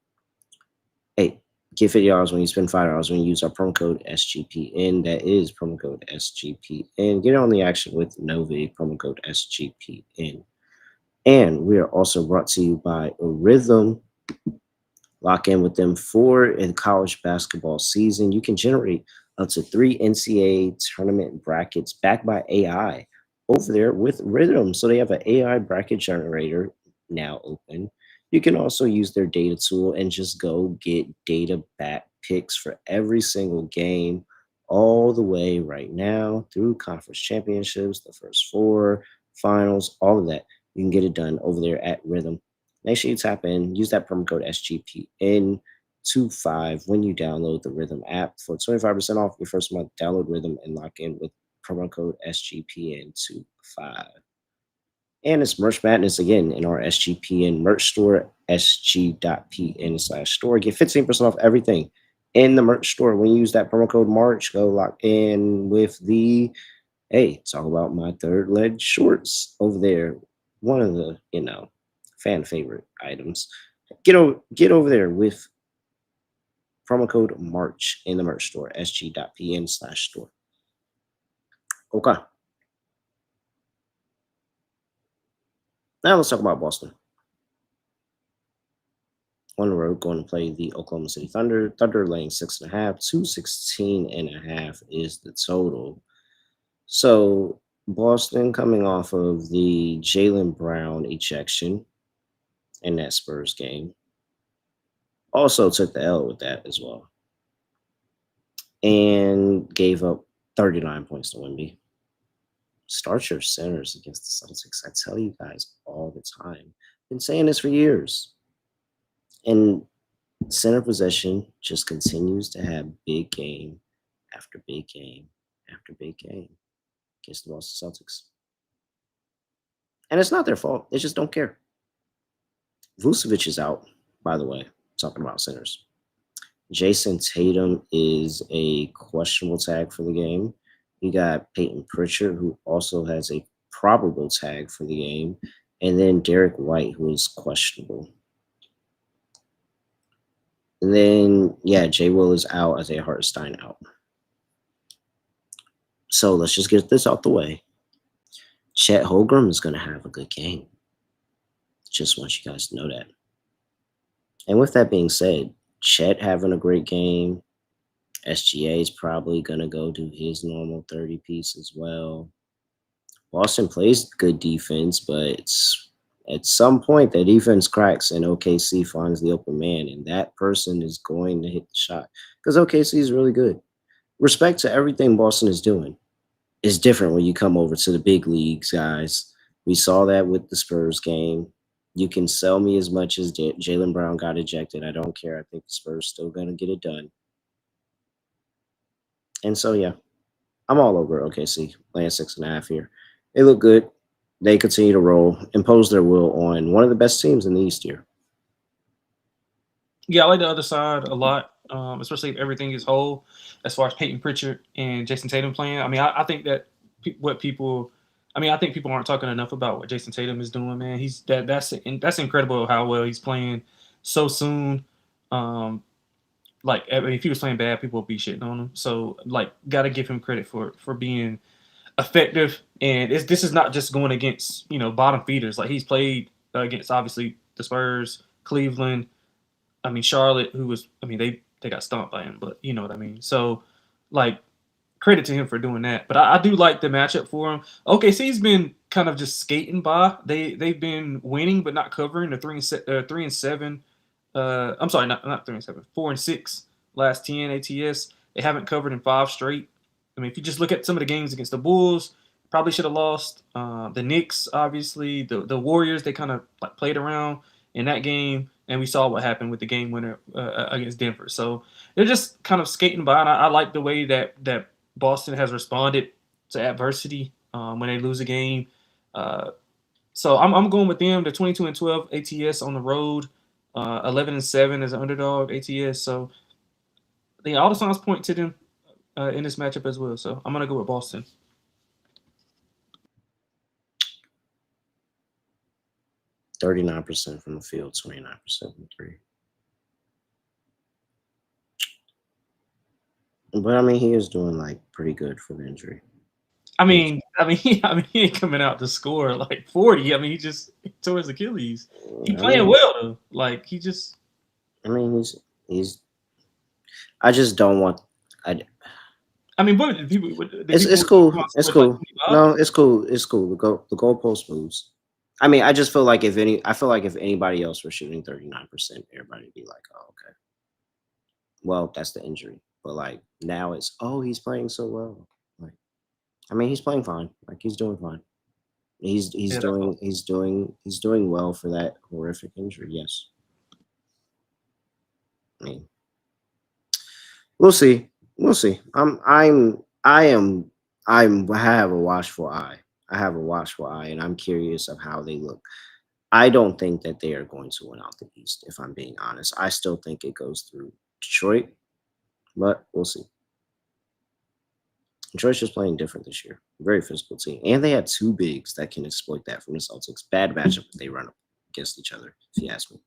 B: Hey, get $50 when you spend $5 when you use our promo code SGPN. That is promo code SGPN. Get on the action with Novig, promo code SGPN. And we are also brought to you by Rhythm. Lock in with them for in college basketball season. You can generate up to 3 NCAA tournament brackets backed by AI over there with Rhythm. So they have an AI bracket generator now open. You can also use their data tool and just go get data back picks for every single game all the way right now through conference championships, the first four, finals, all of that. You can get it done over there at Rhythm. Make sure you tap in, use that promo code SGPN25 when you download the Rhythm app for 25% off your first month. Download Rhythm and lock in with promo code SGPN25. And it's Merch Madness again in our SGPN merch store, sg.pn/store. Get 15% off everything in the merch store. When you use that promo code March, go lock in with the, hey, talk about my third leg shorts over there. One of the, fan favorite items. Get over there with promo code March in the merch store, sg.pn/store. Okay. Now let's talk about Boston. On the road, going to play the Oklahoma City Thunder. Thunder laying 6.5, 216.5 is the total. So Boston coming off of the Jaylen Brown ejection in that Spurs game. Also took the L with that as well. And gave up 39 points to Wemby. Start your centers against the Celtics. I tell you guys all the time. Been saying this for years. And center possession just continues to have big game after big game after big game against the Boston Celtics. And it's not their fault. They just don't care. Vucevic is out, by the way, talking about centers. Jason Tatum is a questionable tag for the game. You got Peyton Pritchard, who also has a probable tag for the game. And then Derek White, who is questionable. And then, Jay Will is out, Isaiah Hartenstein out. So let's just get this out the way. Chet Holmgren is going to have a good game. Just want you guys to know that. And with that being said, Chet having a great game. SGA is probably going to go do his normal 30 piece as well. Boston plays good defense, but At some point, the defense cracks and OKC finds the open man, and that person is going to hit the shot because OKC is really good. Respect to everything Boston is doing. It's different when you come over to the big leagues, guys. We saw that with the Spurs game. You can sell me as much as Jalen Brown got ejected. I don't care. I think the Spurs still going to get it done. And so, yeah, I'm all over OKC laying 6.5 here. They look good. They continue to roll, impose their will on one of the best teams in the East here.
A: Yeah, I like the other side a lot, especially if everything is whole as far as Peyton Pritchard and Jason Tatum playing. I mean, I think that what people, I mean, I think people aren't talking enough about what Jason Tatum is doing. Man, that's incredible how well he's playing so soon. Um, like, I mean, if he was playing bad, people would be shitting on him. So, like, got to give him credit for being effective. And this is not just going against bottom feeders. Like he's played against obviously the Spurs, Cleveland. I mean, Charlotte, who was, I mean, they got stomped by him, but you know what I mean. So, like, credit to him for doing that. But I do like the matchup for him. OKC's been kind of just skating by. They've been winning but not covering. The 3-7. I'm sorry, not 3-7, 4-6 last 10 ATS. They haven't covered in 5 straight. I mean, if you just look at some of the games against the Bulls, probably should have lost. The Knicks, obviously, the Warriors, they kind of like played around in that game, and we saw what happened with the game winner against Denver. So they're just kind of skating by, and I like the way that Boston has responded to adversity when they lose a game. So I'm going with them. The 22-12 ATS on the road, 11-7 as an underdog ATS. So I think all the signs point to them in this matchup as well. So I'm gonna go with Boston.
B: 39% from the field, 29% from three. But I mean, he is doing like pretty good for the injury.
A: He ain't coming out to score like 40. I mean, he just tore his Achilles. He
B: I
A: playing
B: mean,
A: well though. Like he just.
B: I mean, he's. I just don't want. I.
A: I mean, what did people?
B: It's cool. It's
A: With like
B: cool.
A: 25?
B: No, it's cool. It's cool. The goalpost moves. I mean, I just feel like I feel like if anybody else were shooting 39%, everybody would be like, oh, okay. Well, that's the injury. But like now it's, oh, he's playing so well. Like, I mean, he's playing fine. Like he's doing fine.
A: Yeah, that's awesome.
B: He's doing well for that horrific injury. Yes. I mean, we'll see. We'll see. I have a watchful eye. I have a watchful eye, and I'm curious of how they look. I don't think that they are going to win out the East, if I'm being honest. I still think it goes through Detroit, but we'll see. Detroit's just playing different this year. Very physical team. And they had two bigs that can exploit that from the Celtics. Bad matchup if they run up against each other, if you ask me.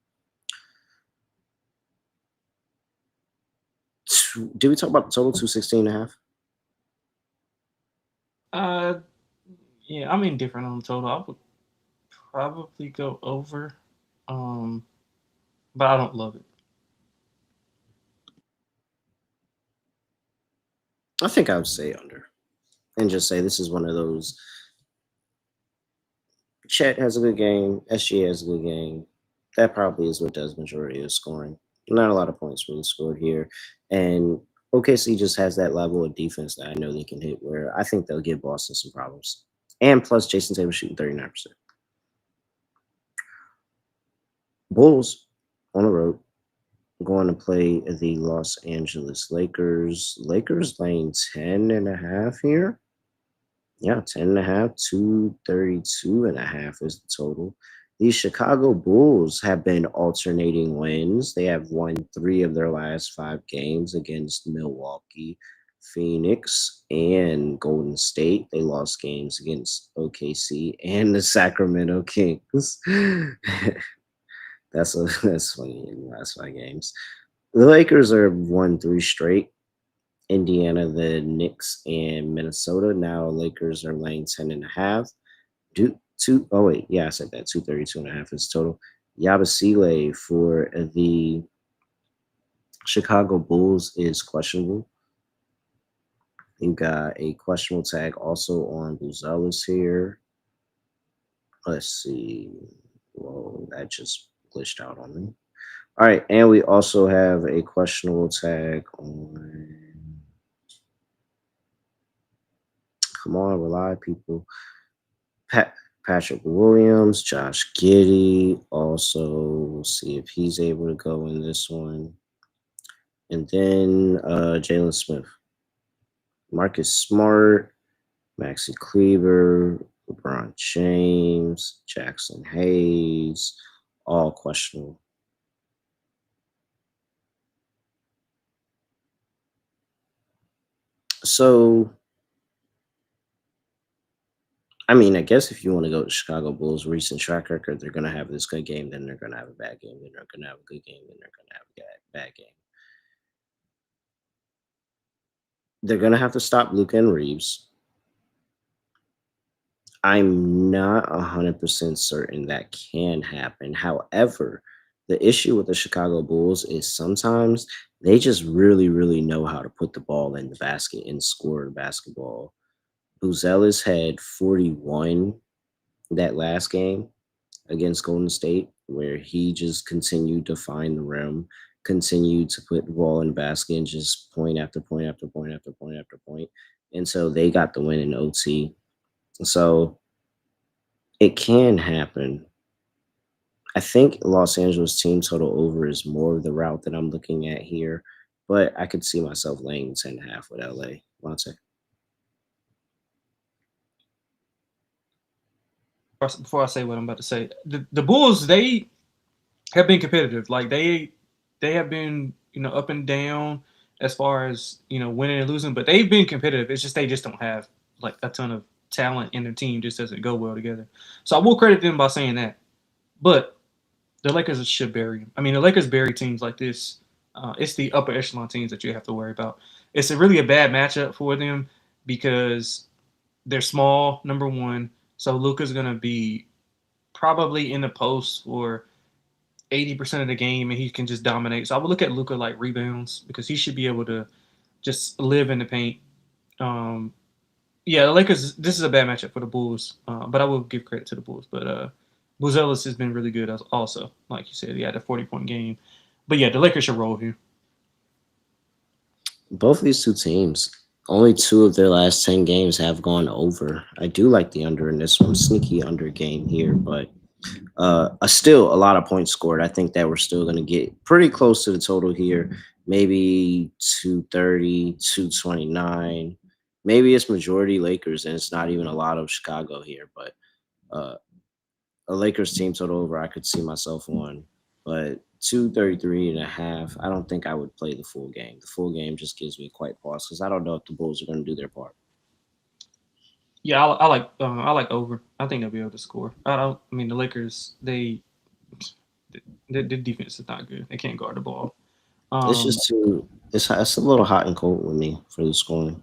B: Did we talk about the total 216.5?
A: Uh, yeah, I'm indifferent on the total. I would probably go over, um, but I don't love it.
B: I think I would say under. And just say this is one of those. Chet has a good game. SGA has a good game. That probably is what does majority of scoring. Not a lot of points being scored here. And OKC just has that level of defense that I know they can hit where I think they'll give Boston some problems. And plus, Jason Tatum shooting 39%. Bulls on the road going to play the Los Angeles Lakers. Lakers laying 10.5 here. Yeah, 10.5, 232.5 is the total. These Chicago Bulls have been alternating wins. They have won 3 of their last 5 games against Milwaukee, Phoenix, and Golden State. They lost games against OKC and the Sacramento Kings. That's funny in the last 5 games. The Lakers are won 3 straight. Indiana, the Knicks, and Minnesota. Now Lakers are laying 10.5. Oh wait, yeah, I said that 232.5 is total. Yabasile for the Chicago Bulls is questionable. You got a questionable tag also on Buzelis here. Let's see. Whoa, that just glitched out on me. All right, and we also have a questionable tag on. Come on, rely, people. Pat, Patrick Williams, Josh Giddey. Also, we'll see if he's able to go in this one. And then Jalen Smith, Marcus Smart, Maxi Kleber, LeBron James, Jackson Hayes, all questionable. So, I mean, I guess if you want to go to Chicago Bulls' recent track record, they're going to have this good game, then they're going to have a bad game, then they're going to have a good game, then they're going to have a bad game. They're going to have to stop Luka and Reeves. I'm not 100% certain that can happen. However, the issue with the Chicago Bulls is sometimes they just really, really know how to put the ball in the basket and score the basketball. Buzelis had 41 that last game against Golden State, where he just continued to find the rim, continued to put the ball in the basket, and just point after point after point after point after point. And so they got the win in OT. So it can happen. I think Los Angeles team total over is more of the route that I'm looking at here, but I could see myself laying 10.5 with LA. Lonte.
A: Before I say what I'm about to say, the Bulls, they have been competitive. Like they have been, up and down as far as, winning and losing, but they've been competitive. It's just they just don't have like a ton of talent in their team, just doesn't go well together. So I will credit them by saying that. But the Lakers should bury them. I mean, the Lakers bury teams like this. It's the upper echelon teams that you have to worry about. It's really a bad matchup for them because they're small, number one. So Luka's gonna be probably in the post for 80% of the game, and he can just dominate. So I would look at Luka like rebounds because he should be able to just live in the paint. Um, yeah, the Lakers. This is a bad matchup for the Bulls, but I will give credit to the Bulls. But Buzelis has been really good also. Like you said, he had a 40-point game. But yeah, the Lakers should roll here.
B: Both of these two teams, only two of their last 10 games have gone over. I do like the under in this one. Sneaky under game here, but still a lot of points scored. I think that we're still going to get pretty close to the total here. Maybe 230, 229. Maybe it's majority Lakers and it's not even a lot of Chicago here, but uh, a Lakers team total over, I could see myself on. But 233.5, I don't think I would play the full game. The full game just gives me quite pause because I don't know if the Bulls are going to do their part.
A: Yeah, I like over. I think they'll be able to score. I don't. I mean, the Lakers the defense is not good. They can't guard the ball.
B: It's
A: Um,
B: just too. It's a little hot and cold with me for the scoring.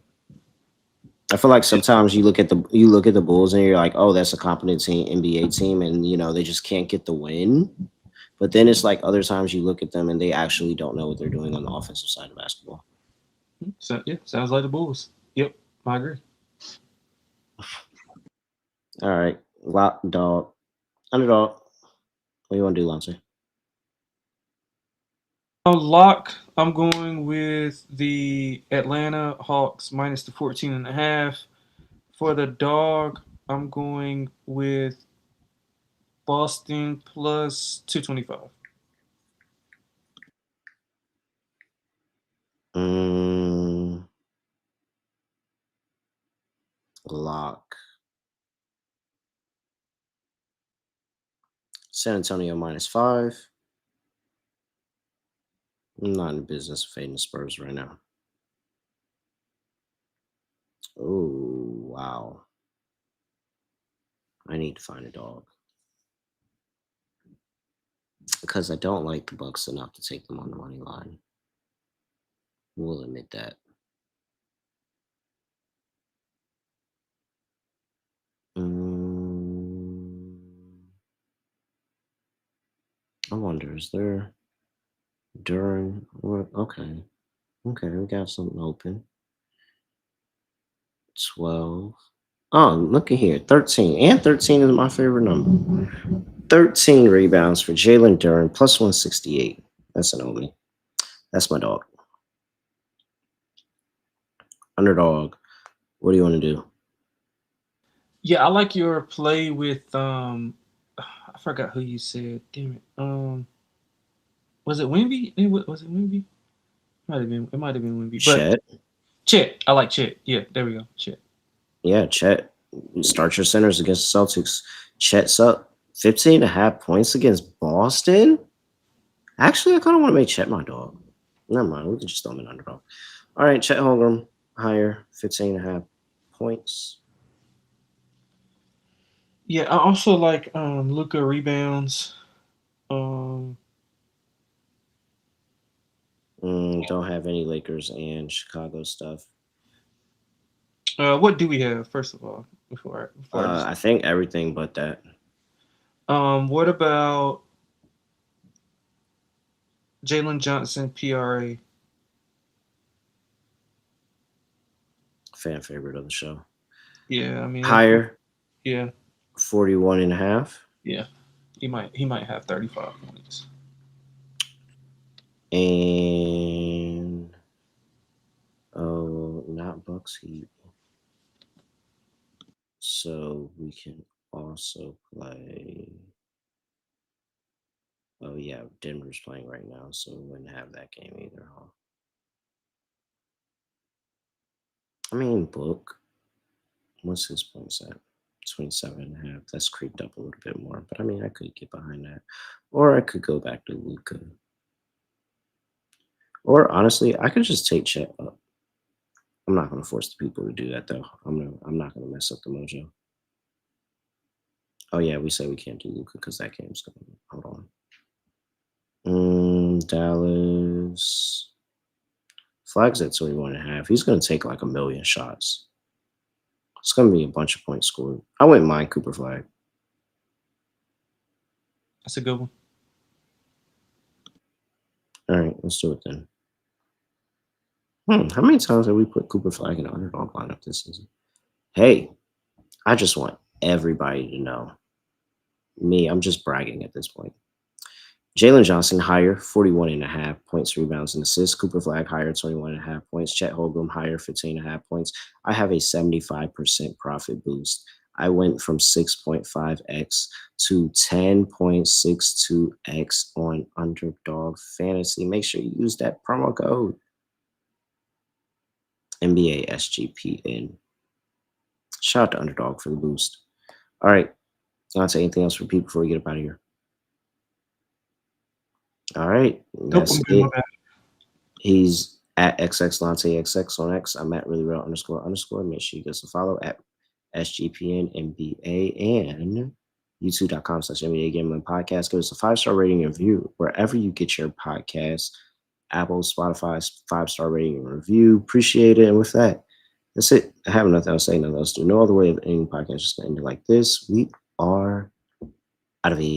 B: I feel like sometimes you look at the Bulls and you're like, oh, that's a competent team, NBA team, and they just can't get the win. But then it's like other times you look at them and they actually don't know what they're doing on the offensive side of basketball.
A: so yeah, sounds like the Bulls. Yep, I agree.
B: All right, lock dog, underdog. What do you want to do, Lonte?
A: Lock. I'm going with the Atlanta Hawks minus the 14.5. For the dog, I'm going with Boston plus 225.
B: Mm, lock. San Antonio -5. I'm not in the business of fading the Spurs right now. Oh wow. I need to find a dog because I don't like the Bucks enough to take them on the money line. We'll admit that. Mm, I wonder, is there during what? Okay, okay, we got something open. 12. Oh, look at here, 13, and 13 is my favorite number. 13 rebounds for Jalen Duren, plus 168. That's an only. That's my dog. Underdog. What do you want to do?
A: Yeah, I like your play with I forgot who you said. Damn it. Was it Wimby? Was it Wimby? Might have been. It might have been Wimby. But
B: Chet.
A: Chet. I like Chet. Yeah, there we go. Chet.
B: Yeah, Chet. Start your centers against the Celtics. Chet's up 15 and a half points against Boston. Actually, I kind of want to make Chet my dog. Never mind. We can just throw him an underdog. All right, Chet Holmgren, higher, 15 and a half points.
A: Yeah, I also like Luca rebounds. Um,
B: Don't have any Lakers and Chicago stuff.
A: what do we have first of all before I just
B: I think everything but that.
A: what about Jalen Johnson PRA?
B: Fan favorite of the show.
A: Yeah, I mean,
B: Higher,
A: yeah,
B: 41 and a half.
A: yeah. He might have 35 points.
B: And oh, not Bucks Heat. So we can also play. Oh yeah, Denver's playing right now, so we wouldn't have that game either, huh? I mean, book. What's his points at? 27 and a half. That's creeped up a little bit more, but I mean, I could get behind that, or I could go back to Luca, or honestly, I could just take Chet up. I'm not going to force the people to do that though. I'm not going to mess up the mojo. Oh yeah, we say we can't do Luca because that game's going. Hold on. Dallas Flags at 21 and a half. He's going to take like a million shots. It's going to be a bunch of points scored. I wouldn't mind Cooper Flag.
A: That's a good one.
B: All right, let's do it then. How many times have we put Cooper Flag in the underdog lineup this season? Hey, I just want everybody to know. Me, I'm just bragging at this point. Jalen Johnson higher, 41 and a half points, rebounds, and assists. Cooper Flag higher, 21 and a half points. Chet Holmgren higher, 15 and a half points. I have a 75% profit boost. I went from 6.5x to 10.62x on Underdog Fantasy. Make sure you use that promo code NBA SGPN. Shout out to Underdog for the boost. All right. Lonte, anything else for people before we get up out of here? All right.
A: Nope,
B: That's
A: I'm good. My
B: it.
A: bad.
B: He's at XXLonteXX on X. I'm at really real __. Make sure you give us a follow at SGPN NBA and youtube.com/NBA Gambling Podcast. Give us a 5-star rating and review wherever you get your podcasts. Apple, Spotify, 5-star rating and review. Appreciate it. And with that, that's it. I have nothing else to say, nothing else to do. No other way of ending podcast just to end it like this. We are out of here.